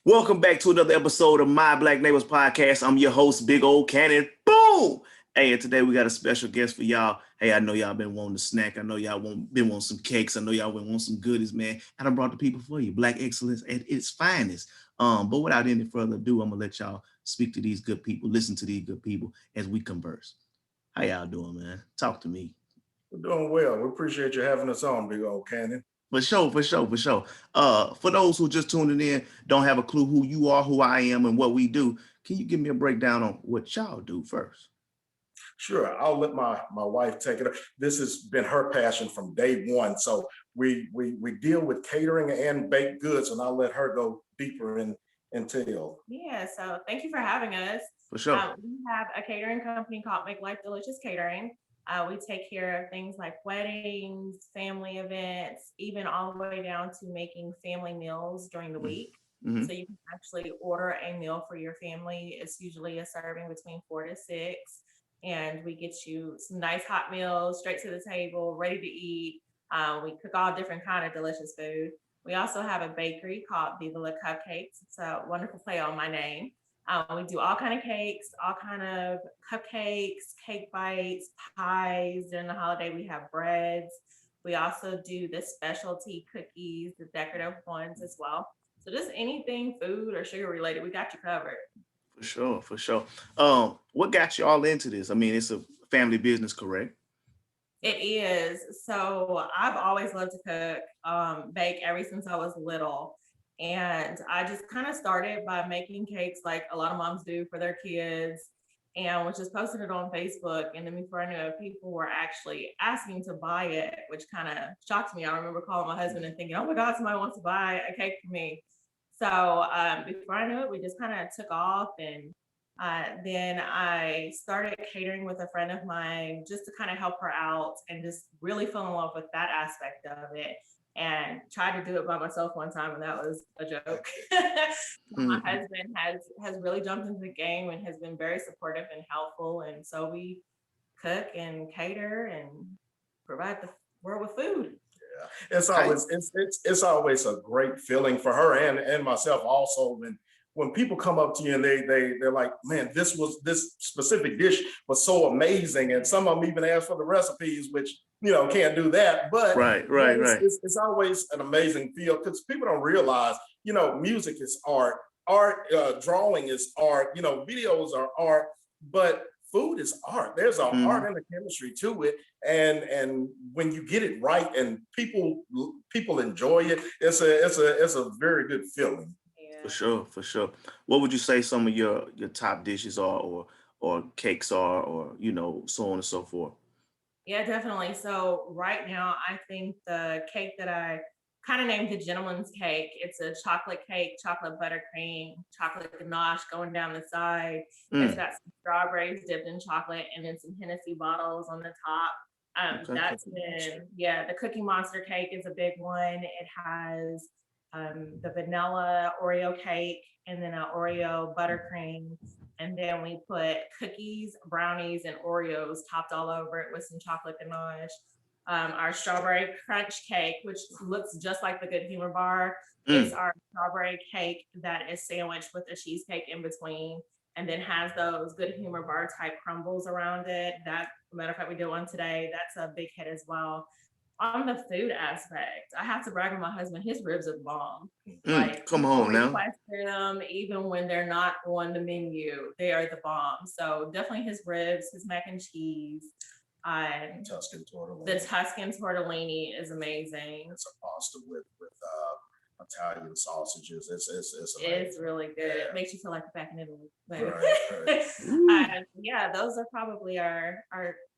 Welcome back to another episode of My Black Neighbors podcast. I'm your host, Big Old Cannon. Boom! Hey, and today we got a special guest for y'all. Hey, I know y'all been wanting a snack. I know y'all been wanting some cakes. I know y'all been wanting some goodies, man. And I brought the people for you. Black excellence at its finest. But without any further ado, I'm gonna let y'all speak to these good people, listen to these good people as we converse. How y'all doing, man? Talk to me. We're doing well. We appreciate you having us on, Big Old Cannon. For sure. For those who just tuning in, don't have a clue who you are, who I am, and what we do, can you give me a breakdown on what y'all do first? Sure, I'll let my wife take it. This has been her passion from day one. So we deal with catering and baked goods, and I'll let her go deeper in tell. Yeah, so thank you for having us. For sure. We have a catering company called Make Life Delicious Catering. We take care of things like weddings, family events, even all the way down to making family meals during the week. Mm-hmm. So you can actually order a meal for your family. It's usually a serving between 4 to 6. And we get you some nice hot meals straight to the table, ready to eat. We cook all different kind of delicious food. We also have a bakery called Viva La Cupcakes. It's a wonderful play on my name. We do all kind of cakes, all kind of cupcakes, cake bites, pies. During the holiday, we have breads. We also do the specialty cookies, the decorative ones as well. So just anything food or sugar related, we got you covered. For sure. What got you all into this? I mean, it's a family business, correct? It is. So I've always loved to cook, bake ever since I was little. And I just kind of started by making cakes like a lot of moms do for their kids and was just posting it on Facebook. And then before I knew it, people were actually asking to buy it, which kind of shocked me. I remember calling my husband and thinking, oh my God, somebody wants to buy a cake for me. So before I knew it, we just kind of took off. And then I started catering with a friend of mine just to kind of help her out and just really fell in love with that aspect of it. And tried to do it by myself one time, and that was a joke. My husband has really jumped into the game and has been very supportive and helpful. And so we cook and cater and provide the world with food. Yeah, it's always a great feeling for her and myself also when people come up to you and they're like, man, this specific dish was so amazing, and some of them even ask for the recipes, which can't do that. But right. It's always an amazing feel because people don't realize, music is art, drawing is art, videos are art, but food is art. There's an art and a chemistry to it, and when you get it right and people enjoy it, it's a very good feeling. For sure. What would you say some of your top dishes are, or cakes are, or so on and so forth? Yeah, definitely. So right now, I think the cake that I kind of named the gentleman's cake. It's a chocolate cake, chocolate buttercream, chocolate ganache going down the side. It's got some strawberries dipped in chocolate and then some Hennessy bottles on the top. That's been, the Cookie Monster cake is a big one. It has the vanilla Oreo cake and then an Oreo buttercream. And then we put cookies, brownies, and Oreos topped all over it with some chocolate ganache. Our strawberry crunch cake, which looks just like the Good Humor bar, is our strawberry cake that is sandwiched with a cheesecake in between, and then has those Good Humor bar type crumbles around it. That, matter of fact, we did one today. That's a big hit as well. On the food aspect, I have to brag on my husband. His ribs are the bomb. Come on now. Request them even when they're not on the menu. They are the bomb. So definitely his ribs, his mac and cheese. Tuscan tortellini. The Tuscan tortellini is amazing. It's a pasta with Italian sausages. It's amazing. It's really good. Yeah. It makes you feel like you're back in Italy. Right. Those are probably our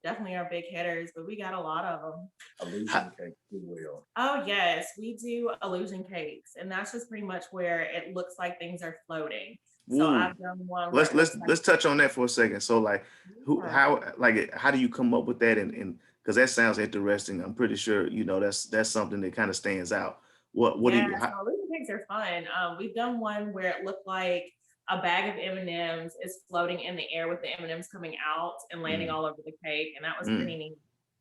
definitely our big hitters, but we got a lot of them. Illusion cake too well. Oh yes, we do illusion cakes, and that's just pretty much where it looks like things are floating. So I've done one. Let's touch on that for a second. So how do you come up with that? And because that sounds interesting. I'm pretty sure that's something that kind of stands out. What do you? Illusion cakes are fun. We've done one where it looked like a bag of M&Ms is floating in the air with the M&Ms coming out and landing all over the cake, and that was pretty neat.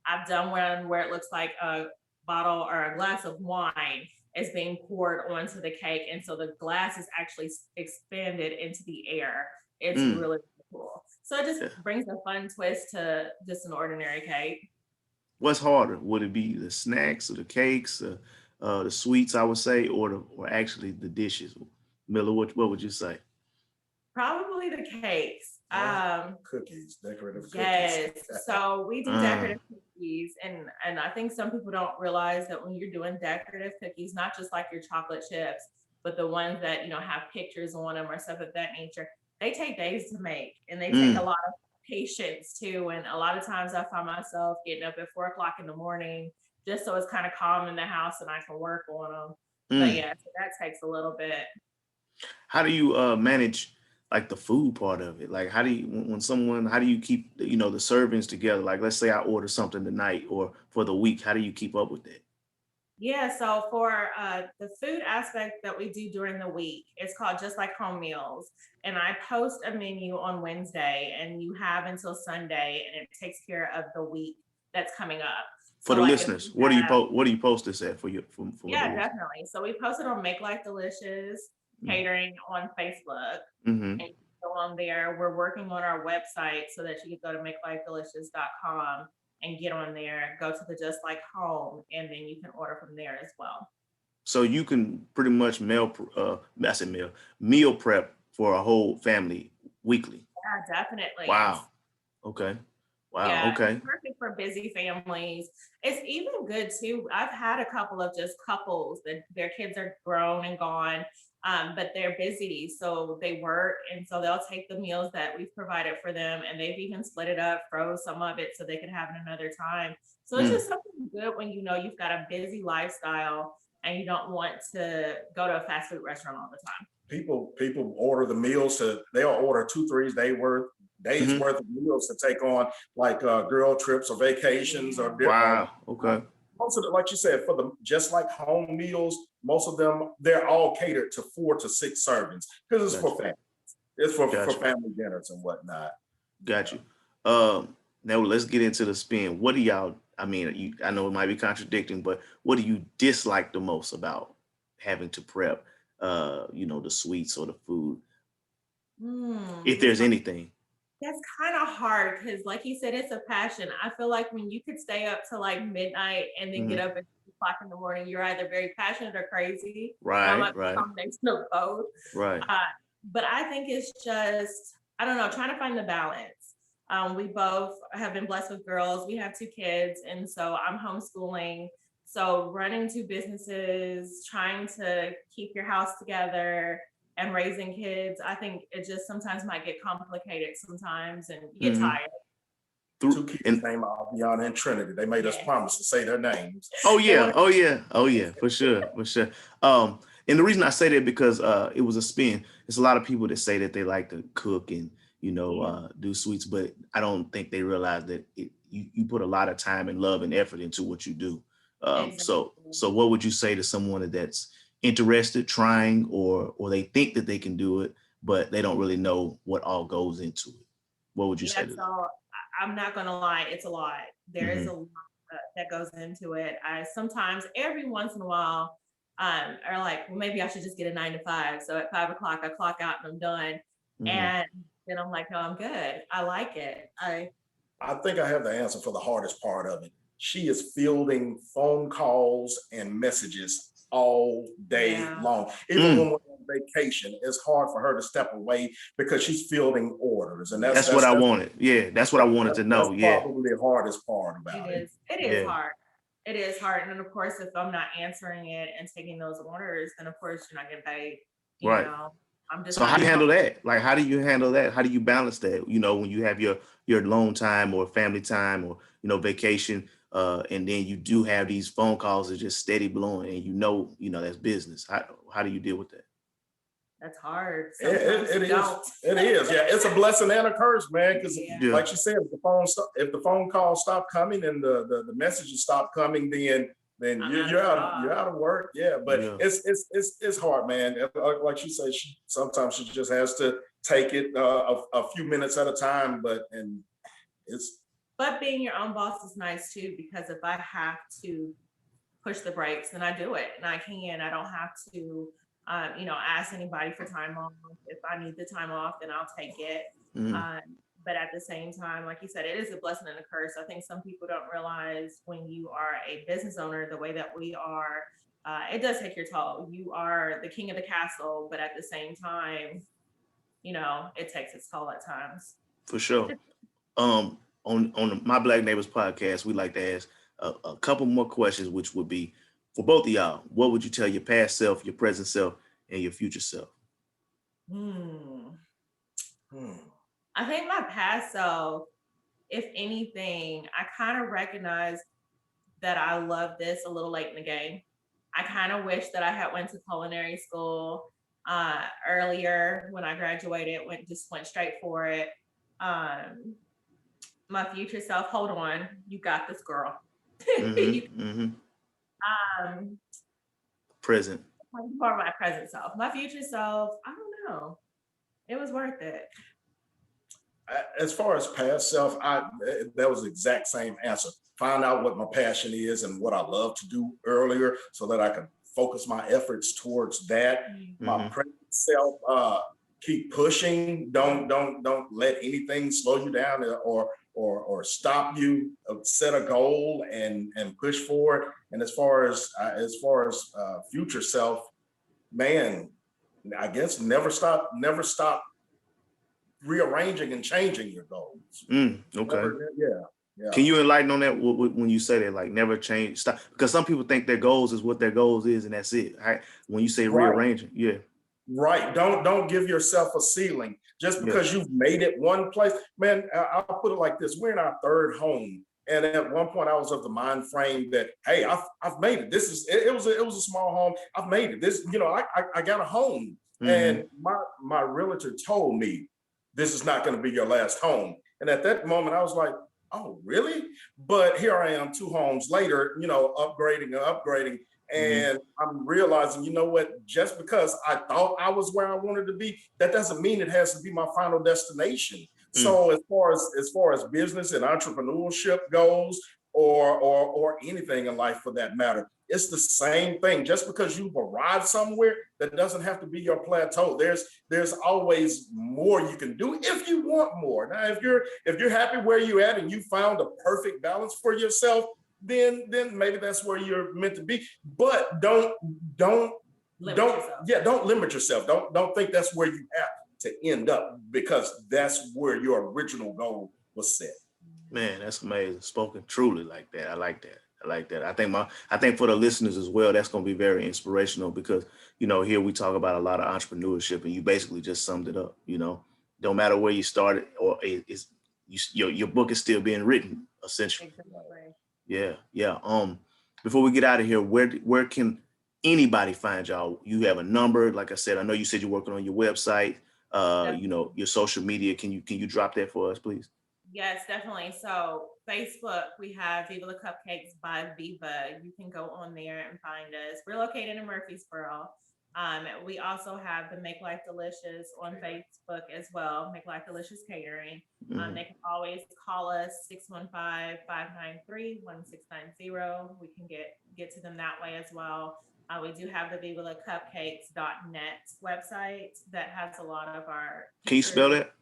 I've done one where it looks like a bottle or a glass of wine is being poured onto the cake. And so the glass is actually expanded into the air. It's really cool. So it just brings a fun twist to just an ordinary cake. What's harder? Would it be the snacks or the cakes, the sweets, I would say, or actually the dishes? Miller, what would you say? Probably the cakes. Cookies, decorative cookies. Yes. So we do decorative cookies, and I think some people don't realize that when you're doing decorative cookies, not just like your chocolate chips, but the ones that have pictures on them or stuff of that nature, they take days to make, and they take a lot of patience too. And a lot of times I find myself getting up at 4:00 in the morning just so it's kind of calm in the house and I can work on them. But yeah, so that takes a little bit. How do you manage like the food part of it? Like how do you how do you keep the servings together? Like let's say I order something tonight or for the week, how do you keep up with that? Yeah, so for the food aspect that we do during the week, it's called Just Like Home Meals. And I post a menu on Wednesday, and you have until Sunday, and it takes care of the week that's coming up. For So the like listeners, what do you post this at for you? Yeah, definitely. So we posted on Make Life Delicious Catering on Facebook. And you can go on there. We're working on our website so that you can go to makelifedelicious.com and get on there, go to the Just Like Home, and then you can order from there as well. So you can pretty much meal prep for a whole family weekly. Yeah, definitely. Wow. Okay. Wow. Yeah, Okay. it's perfect for busy families. It's even good too. I've had a couple of just couples that their kids are grown and gone, but they're busy, so they work, and so they'll take the meals that we've provided for them, and they've even split it up, froze some of it so they can have it another time. So it's just something good when you've got a busy lifestyle and you don't want to go to a fast food restaurant all the time. People order the meals they'll order 2-3 days worth of meals to take on like girl trips or vacations or wow. Okay. Most of it, like you said, for the Just Like Home meals, most of them they're all catered to 4 to 6 servings because it's for families. It's for family dinners and whatnot. Got you. Now let's get into the spin. What do y'all? I mean, I know it might be contradicting, but what do you dislike the most about having to prep? The sweets or the food, if there's anything. That's kind of hard because, like you said, it's a passion. I feel like when you could stay up to like midnight and then get up at 2:00 in the morning, you're either very passionate or crazy. Right. Combination of both. Right. But I think it's just, I don't know, trying to find the balance. We both have been blessed with girls. We have 2 kids, and so I'm homeschooling. So running 2 businesses, trying to keep your house together, and raising kids, I think it just sometimes might get complicated sometimes, and you get tired. 2 kids named Albiana and Trinity. They made us promise to say their names. Oh yeah, for sure. And the reason I say that because it was a spin. There's a lot of people that say that they like to cook and do sweets, but I don't think they realize that you put a lot of time and love and effort into what you do. Exactly. So what would you say to someone that's interested, trying, or they think that they can do it, but they don't really know what all goes into it? What would you say to them? So I'm not gonna lie, it's a lot. There is a lot that goes into it. I sometimes, every once in a while, are like, well, maybe I should just get a 9 to 5. So at 5:00 I clock out and I'm done. And then I'm like, no, I'm good. I like it. I think I have the answer for the hardest part of it. She is fielding phone calls and messages all day long. Even when we're on vacation, it's hard for her to step away because she's fielding orders. And that's what I wanted. Yeah, that's what I wanted to know. That's probably the hardest part about it. It is hard. It is hard. And then of course, if I'm not answering it and taking those orders, then of course you're not getting paid. You know, I'm just. So how do you handle that? Like, how do you handle that? How do you balance that? When you have your alone time or family time or vacation, and then you do have these phone calls that just steady blowing, and that's business. How do you deal with that? That's hard. It is. Yeah, it's a blessing and a curse, man. Because like you said, if the phone calls stop coming and the messages stop coming, then you're out of work. Yeah, but it's hard, man. Like she said, sometimes she just has to take it a few minutes at a time. But being your own boss is nice too, because if I have to push the brakes, then I do it, and I can. I don't have to, ask anybody for time off. If I need the time off, then I'll take it. Mhm. But at the same time, like you said, it is a blessing and a curse. I think some people don't realize when you are a business owner, the way that we are, it does take your toll. You are the king of the castle, but at the same time, it takes its toll at times. For sure. On the My Black Neighbors podcast, we like to ask a couple more questions, which would be for both of y'all. What would you tell your past self, your present self, and your future self? Hmm. I think my past self, if anything, I kind of recognize that I love this a little late in the game. I kind of wish that I had went to culinary school earlier when I graduated, went straight for it. Um, my future self, hold on, you got this, girl. Mm-hmm. Mm-hmm. um, Present. for my present self, my future self, I don't know. It was worth it. As far as past self, that was the exact same answer. Find out what my passion is and what I love to do earlier, so that I can focus my efforts towards that. My Mhm. present self, keep pushing. Don't let anything slow you down or stop you. Set a goal and push forward. And as far as future self, man, I guess never stop rearranging and changing your goals. Okay. Yeah. Can you enlighten on that when you say that, like never change, stop? Because some people think their goals is what their goals is, and that's it. Right? When you say Right. rearranging, yeah. Right. Don't give yourself a ceiling just because you've made it one place. Man, I'll put it like this: we're in our third home, and at one point, I was of the mind frame that, hey, I've made it. This is it was a small home. I've made it. This, I got a home, and my realtor told me this is not going to be your last home. And at that moment, I was like, oh, really? But here I am, 2 homes later, upgrading and upgrading. And I'm realizing, you know what, just because I thought I was where I wanted to be, that doesn't mean it has to be my final destination. So as far as business and entrepreneurship goes, or anything in life for that matter, it's the same thing. Just because you've arrived somewhere, that doesn't have to be your plateau. There's always more you can do if you want more. Now, if you're happy where you're at and you found a perfect balance for yourself, then maybe that's where you're meant to be. But don't limit yourself. Don't think that's where you have to end up, because that's where your original goal was set. Man, that's amazing. Spoken truly like that. I like that. I think for the listeners as well, that's going to be very inspirational, because, here we talk about a lot of entrepreneurship, and you basically just summed it up. Don't matter where you started, or your book is still being written, essentially. Exactly. Yeah. Before we get out of here, where can anybody find y'all? You have a number, like I said. I know you said you're working on your website. Your social media. Can you drop that for us, please? Yes, definitely. So Facebook, we have Viva La Cupcakes by Viva. You can go on there and find us. We're located in Murfreesboro. We also have the Make Life Delicious on Facebook as well, Make Life Delicious Catering. They can always call us 615-593-1690. We can get to them that way as well. We do have the VivaLaCupcakes.net website that has a lot of our. Can you spell that?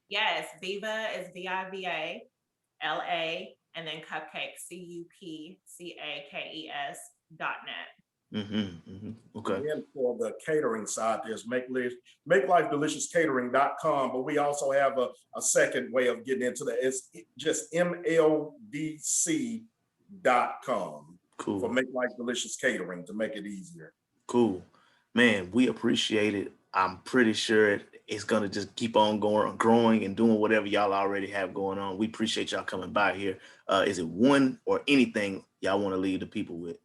Yes, Viva is VIVA LA, and then Cupcakes CUPCAKES.net. Okay. And for the catering side, there's Make Life Delicious Catering.com, but we also have a second way of getting into that. It's just MLDC.com. Cool. For Make Life Delicious Catering, to make it easier. Cool. Man, we appreciate it. I'm pretty sure it's going to just keep on growing and doing whatever y'all already have going on. We appreciate y'all coming by here. Is it one or anything y'all want to leave the people with?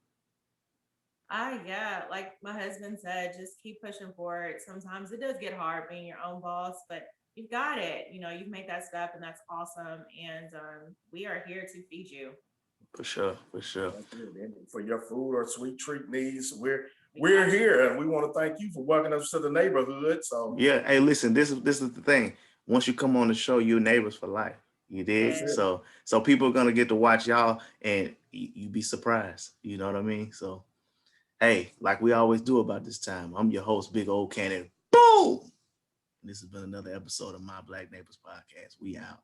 Yeah, like my husband said, just keep pushing forward. Sometimes it does get hard being your own boss, but you've got it. You've made that step, and that's awesome. And we are here to feed you. For sure. For your food or sweet treat needs, we're here, and we want to thank you for welcoming us to the neighborhood. So yeah, hey, listen, this is the thing. Once you come on the show, you're neighbors for life. You did. Yes. So people are gonna get to watch y'all, and you be surprised. You know what I mean? So, hey, like we always do about this time, I'm your host, Big Old Cannon. Boom. This has been another episode of My Black Neighbors podcast. We out.